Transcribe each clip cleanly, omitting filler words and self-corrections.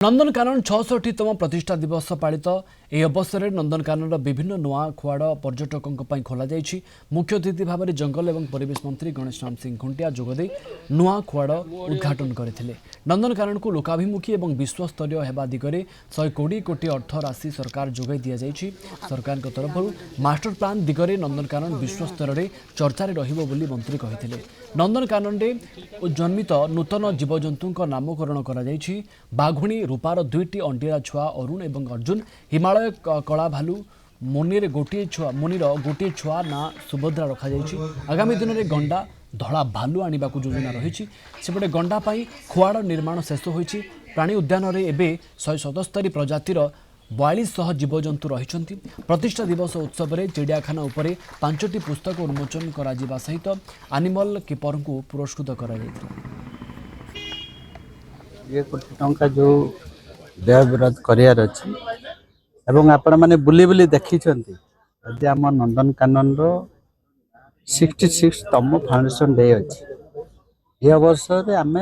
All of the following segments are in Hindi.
नंदनकानन 66तम प्रतिष्ठा दिवस पालित यह अवसर में नंदनकानन विभिन्न नुआ खुआड़ पर्यटकों खोल मुख्य अतिथि भाव में जंगल और परिवेश मंत्री गणेश राम सिंह खुंटिया जोगदे नुआ खुआड़ उद्घाटन करते। नंदनकानन को लोकाभिमुखी और विश्वस्तरीय होगा दिगरे 120 कोटी अर्थ राशि सरकार जोगाई दि जाएगी। सरकार तरफ मास्टर प्लान दिगरे नंदनकानन विश्वस्तर में चर्चार रही मंत्री कहते। नंदनकानन जन्मित नूतन जीवजंतु नामकरण कर बाघुणी रूपार दुईटी अंडिरा छुआ अरुण और अर्जुन, हिमालय कला भालू मुनिर गोटे छुआ ना सुभद्रा रखा। आगामी दिन में गंडा धड़ा भालू आने को योजना रही। सेपटे गंडा खुआड़ निर्माण शेष हो। प्राणी उद्यान में 177 प्रजातिर 4200 जीवजंतु रही। प्रतिष्ठा दिवस उत्सव में चिड़ियाखाना उपरे 5टी पुस्तक उन्मोचन करा सहित एनिमल कीपर को पुरस्कृत कर कोटी टंका जो व्ययबराद करार अच्छी आपण मैंने बुली बुली देखी आज आम नंदनकानन 66तम फाउंडेशन डे अच्छी। यह अवसर आम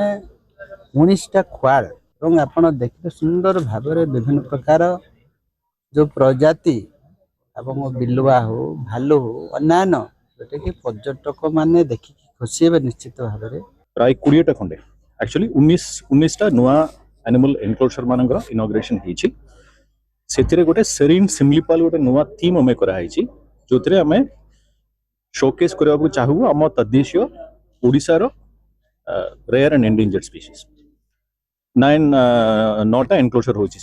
19टा खुआड़ और आप देखिए सुंदर भाव में विभिन्न प्रकार जो प्रजाति बिलुआ हो भालू हो अन्यान्य जोटा कि पर्यटक मैंने देखिक खुशी हे निश्चित भाव में प्राय 20टा खंडे एक्चुअली 19टा नुआ एनिमल एनक्लोजर मानकर इनॉग्रेशन होईछि। सेतिरे गोटे सेरीन सिम्लिपाल गोटे नुआ थीम हमें कराई जो थे आम शोकेस करने चाहू आम तद्देशीय ओडिशार रेयर एंड एंडेंजर्ड स्पीशीज 9टा एनक्लोजर होईछि।